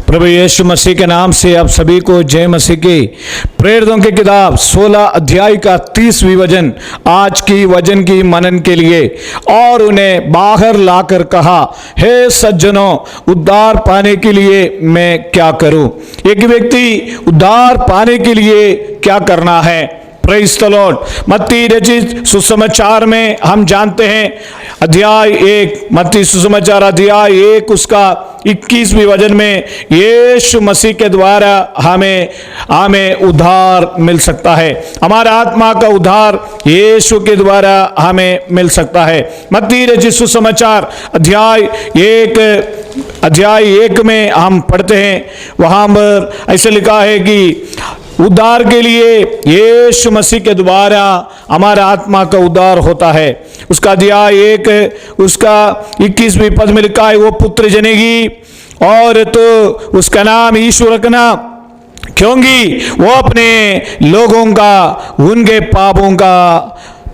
प्रभु यीशु मसीह के नाम से आप सभी को जय मसीह की। प्रेरितों की किताब 16 अध्याय का 30वीं वचन आज की वचन की मनन के लिए। और उन्हें बाहर लाकर कहा, हे सज्जनों, उद्धार पाने के लिए मैं क्या करूं? एक व्यक्ति उद्धार पाने के लिए क्या करना है? Praise the Lord. मत्ती रचित सुसमाचार में हम जानते हैं अध्याय 1, मत्ती सुसमाचार अध्याय 1 उसका 21वें वचन में यीशु मसीह के द्वारा हमें उद्धार मिल सकता है। हमारा आत्मा का उद्धार यीशु के द्वारा हमें मिल सकता है। मत्ती रचित सुसमाचार अध्याय 1 में हम पढ़ते हैं, वहां पर ऐसे लिखा है कि उद्धार के लिए यीशु मसीह के द्वारा हमारा आत्मा का उद्धार होता है। उसका अध्याय 1 उसका 21वें पद में लिखा है, वो पुत्र जनेगी और तो उसका नाम यीशु रखना, क्योंकि वो अपने लोगों का उनके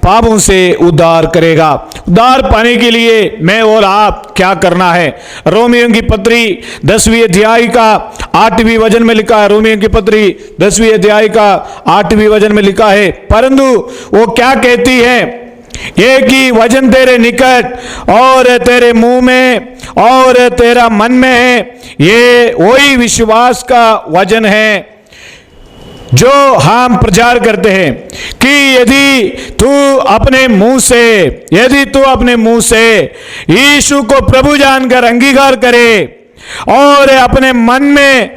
पापों से उद्धार करेगा। उद्धार पाने के लिए मैं और आप क्या करना है? रोमियों की पत्री 10वीं अध्याय का 8वीं वचन में लिखा है। रोमियों की पत्री 10वीं अध्याय का 8वीं वचन में लिखा है, परंतु वो क्या कहती है? एक ही वचन तेरे निकट और तेरे मुंह में और तेरा मन में है, ये वही विश्वास का वचन है जो हम प्रचार करते हैं कि यदि तू अपने मुंह से यीशु को प्रभु जानकर अंगीकार करे और अपने मन में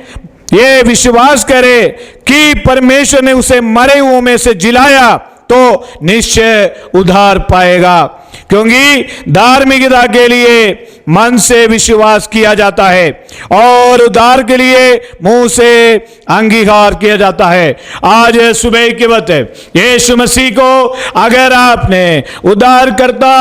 ये विश्वास करे कि परमेश्वर ने उसे मरे हुओं में से जिलाया, तो निश्चय उद्धार पाएगा। क्योंकि धार्मिकता के लिए मन से विश्वास किया जाता है और उद्धार के लिए मुंह से अंगीकार किया जाता है। आज सुबह के वक्त यीशु मसीह को अगर आपने उद्धार करता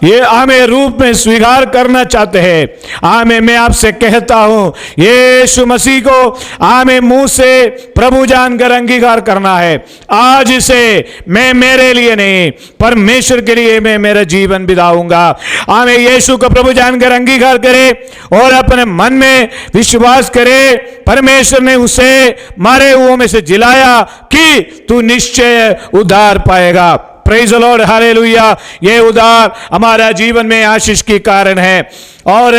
ये हमें रूप में स्वीकार करना चाहते हैं, मैं आपसे कहता हूं, यीशु मसीह को हमें मुंह से प्रभु जानकर अंगीकार करना है। आज से मैं मेरे लिए नहीं, परमेश्वर के लिए मैं मेरा जीवन बिताऊंगा। हमें यीशु को प्रभु जानकर अंगीकार करे और अपने मन में विश्वास करे, परमेश्वर ने उसे मरे हुओं में से जिलाया कि तू निश्चय उद्धार पाएगा। Praise the Lord, hallelujah. ये उद्धार हमारा जीवन में आशीष की कारण है। और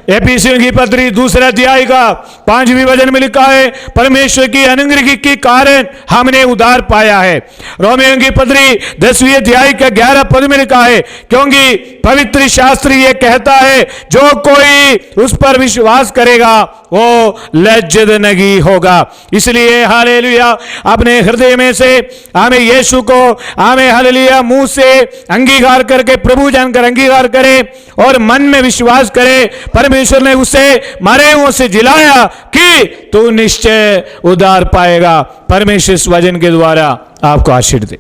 एफिसियों की पत्री 2 अध्याय का 5वीं वचन में लिखा है, परमेश्वर की अनुग्रह के कारण हमने उद्धार पाया है। रोमियों की पत्री 10वीं अध्याय का 11 पद में लिखा है, क्योंकि पवित्र शास्त्र ये कहता है, जो कोई उस पर विश्वास करेगा वो लज्जित नहीं होगा। इसलिए हालेलुया, अपने हृदय में से हमें यीशु को हालेलुया मुंह से अंगीकार करके प्रभु जानकर अंगीकार करें और मन में विश्वास करे, परमेश्वर ने उसे मरे हुओं से जिलाया कि तू निश्चय उद्धार पाएगा। परमेश्वर इस वचन के द्वारा आपको आशीष दे।